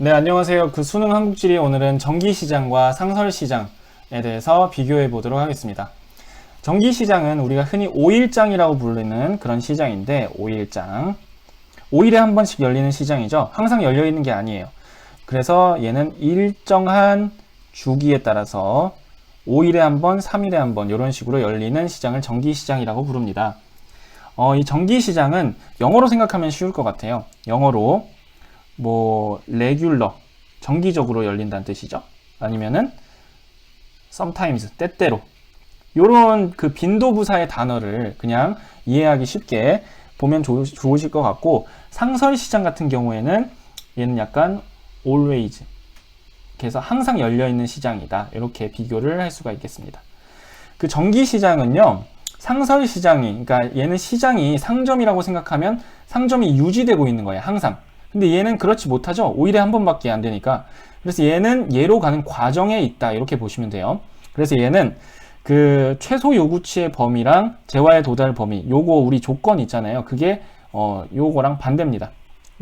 네, 안녕하세요. 그 수능 한국지리 오늘은 전기시장과 상설시장에 대해서 비교해 보도록 하겠습니다. 전기시장은 우리가 흔히 5일장이라고 부르는 그런 시장인데 5일장. 5일에 한 번씩 열리는 시장이죠. 항상 열려 있는 게 아니에요. 그래서 얘는 일정한 주기에 따라서 5일에 한 번, 3일에 한 번 이런 식으로 열리는 시장을 전기시장이라고 부릅니다. 이 전기시장은 영어로 생각하면 쉬울 것 같아요. 영어로 regular, 정기적으로 열린다는 뜻이죠. 아니면은 sometimes, 때때로. 요런 그 빈도부사의 단어를 그냥 이해하기 쉽게 보면 좋으실 것 같고, 상설시장 같은 경우에는 얘는 약간 always, 그래서 항상 열려있는 시장이다. 이렇게 비교를 할 수가 있겠습니다. 그 전기시장은요, 상설시장이, 그러니까 얘는 시장이 상점이라고 생각하면 상점이 유지되고 있는 거예요. 항상. 근데 얘는 그렇지 못하죠. 5일에 한 번밖에 안 되니까. 그래서 얘는 얘로 가는 과정에 있다. 이렇게 보시면 돼요. 그래서 얘는 그 최소 요구치의 범위랑 재화에 도달 범위, 요거 우리 조건 있잖아요. 그게 요거랑 반대입니다.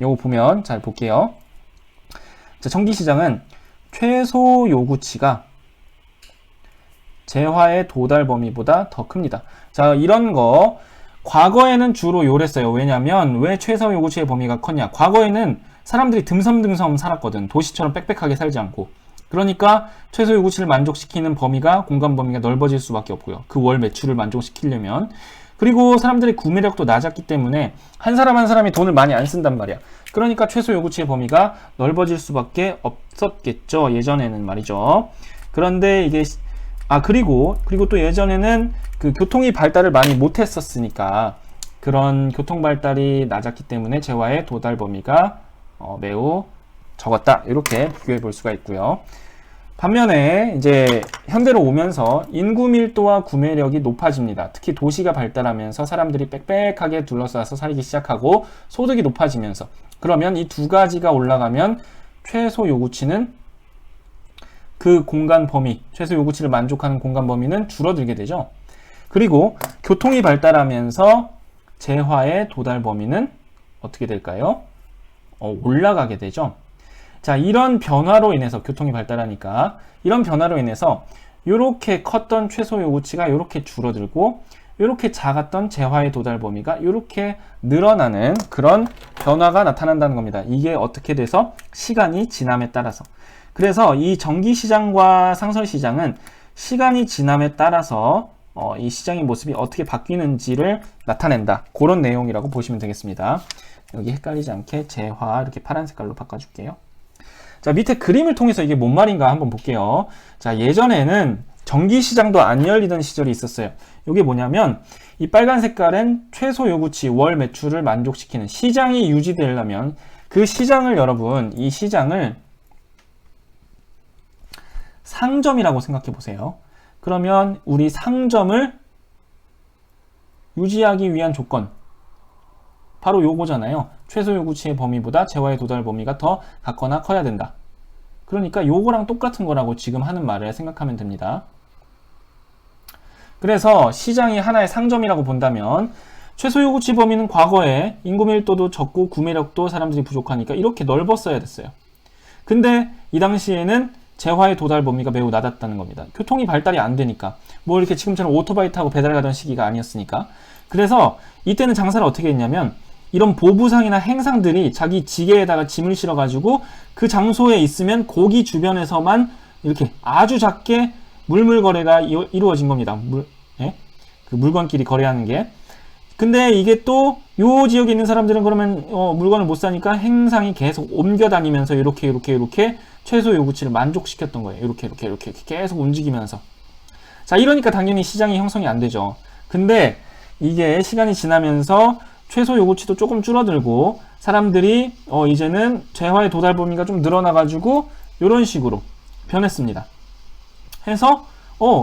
요거 보면 잘 볼게요. 자, 전기시장은 최소 요구치가 재화의 도달 범위보다 더 큽니다. 자, 이런 거 과거에는 주로 요랬어요. 왜냐면 왜 최소 요구치의 범위가 컸냐? 과거에는 사람들이 듬섬듬섬 살았거든. 도시처럼 빽빽하게 살지 않고. 그러니까 최소 요구치를 만족시키는 범위가 공간 범위가 넓어질 수밖에 없고요. 그 월 매출을 만족시키려면. 그리고 사람들의 구매력도 낮았기 때문에 한 사람 한 사람이 돈을 많이 안 쓴단 말이야. 그러니까 최소 요구치의 범위가 넓어질 수밖에 없었겠죠. 예전에는 말이죠. 그런데 이게 그리고 또 예전에는 그 교통이 발달을 많이 못했었으니까 그런 교통 발달이 낮았기 때문에 재화의 도달 범위가 매우 적었다. 이렇게 비교해 볼 수가 있고요. 반면에 이제 현대로 오면서 인구 밀도와 구매력이 높아집니다. 특히 도시가 발달하면서 사람들이 빽빽하게 둘러싸서 살기 시작하고 소득이 높아지면서, 그러면 이 두 가지가 올라가면 최소 요구치는 그 공간 범위, 최소 요구치를 만족하는 공간 범위는 줄어들게 되죠. 그리고 교통이 발달하면서 재화의 도달 범위는 어떻게 될까요? 올라가게 되죠. 자, 이런 변화로 인해서, 교통이 발달하니까 이런 변화로 인해서 이렇게 컸던 최소 요구치가 이렇게 줄어들고 이렇게 작았던 재화의 도달 범위가 이렇게 늘어나는 그런 변화가 나타난다는 겁니다. 이게 어떻게 돼서 시간이 지남에 따라서. 그래서 이 전기시장과 상설시장은 시간이 지남에 따라서 이 시장의 모습이 어떻게 바뀌는지를 나타낸다. 그런 내용이라고 보시면 되겠습니다. 여기 헷갈리지 않게 재화 이렇게 파란 색깔로 바꿔줄게요. 자, 밑에 그림을 통해서 이게 뭔 말인가 한번 볼게요. 자, 예전에는 전기시장도 안 열리던 시절이 있었어요. 이게 뭐냐면 이 빨간 색깔은 최소 요구치 월 매출을 만족시키는, 시장이 유지되려면 그 시장을, 여러분 이 시장을 상점이라고 생각해 보세요. 그러면 우리 상점을 유지하기 위한 조건, 바로 요거잖아요. 최소 요구치의 범위보다 재화의 도달 범위가 더 같거나 커야 된다. 그러니까 요거랑 똑같은 거라고 지금 하는 말을 생각하면 됩니다. 그래서 시장이 하나의 상점이라고 본다면 최소 요구치 범위는 과거에 인구 밀도도 적고 구매력도 사람들이 부족하니까 이렇게 넓었어야 됐어요. 근데 이 당시에는 재화의 도달 범위가 매우 낮았다는 겁니다. 교통이 발달이 안 되니까. 이렇게 지금처럼 오토바이 타고 배달 가던 시기가 아니었으니까. 그래서 이때는 장사를 어떻게 했냐면 이런 보부상이나 행상들이 자기 지게에다가 짐을 실어가지고 그 장소에 있으면 거기 주변에서만 이렇게 아주 작게 물물 거래가 이루어진 겁니다. 그 물건끼리 거래하는 게. 근데 이게 또 요 지역에 있는 사람들은 그러면 물건을 못 사니까 행상이 계속 옮겨 다니면서 이렇게 최소 요구치를 만족시켰던 거예요. 이렇게 계속 움직이면서. 자, 이러니까 당연히 시장이 형성이 안 되죠. 근데 이게 시간이 지나면서 최소 요구치도 조금 줄어들고 사람들이 이제는 재화의 도달 범위가 좀 늘어나가지고 이런 식으로 변했습니다. 해서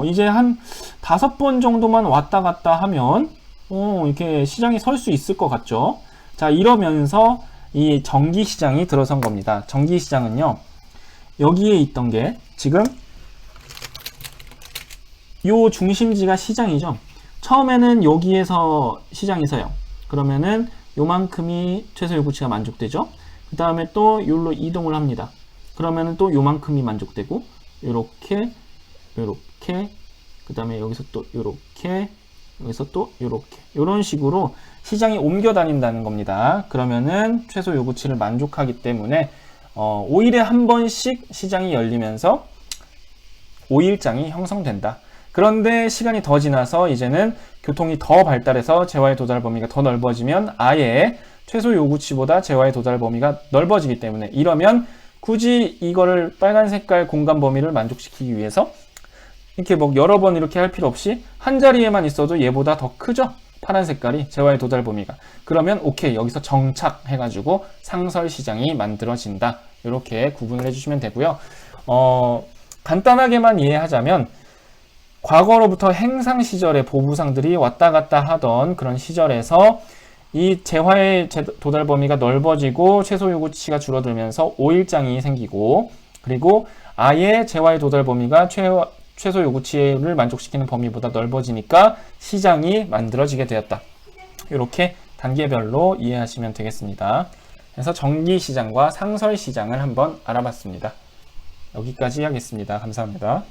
이제 한 5번 정도만 왔다 갔다 하면 이렇게 시장이 설 수 있을 것 같죠. 자, 이러면서 이 전기시장이 들어선 겁니다. 전기시장은요, 여기에 있던 게 지금 요 중심지가 시장이죠. 처음에는 여기에서 시장이 서요. 그러면은 요만큼이 최소 요구치가 만족되죠. 그 다음에 또 여기로 이동을 합니다. 그러면은 또 요만큼이 만족되고, 요렇게, 요렇게, 그 다음에 여기서 또 요렇게, 여기서 또 요렇게. 요런 식으로 시장이 옮겨 다닌다는 겁니다. 그러면은 최소 요구치를 만족하기 때문에 5일에 한 번씩 시장이 열리면서 5일장이 형성된다. 그런데 시간이 더 지나서 이제는 교통이 더 발달해서 재화의 도달 범위가 더 넓어지면 아예 최소 요구치보다 재화의 도달 범위가 넓어지기 때문에, 이러면 굳이 이거를 빨간 색깔 공간 범위를 만족시키기 위해서 이렇게 뭐 여러 번 이렇게 할 필요 없이 한 자리에만 있어도 얘보다 더 크죠? 파란 색깔이 재화의 도달 범위가. 그러면 오케이, 여기서 정착해가지고 상설 시장이 만들어진다. 이렇게 구분을 해주시면 되고요. 간단하게만 이해하자면 과거로부터 행상 시절에 보부상들이 왔다 갔다 하던 그런 시절에서 이 재화의 도달 범위가 넓어지고 최소 요구치가 줄어들면서 5일장이 생기고, 그리고 아예 재화의 도달 범위가 최소 요구치를 만족시키는 범위보다 넓어지니까 시장이 만들어지게 되었다. 이렇게 단계별로 이해하시면 되겠습니다. 그래서 정기시장과 상설시장을 한번 알아봤습니다. 여기까지 하겠습니다. 감사합니다.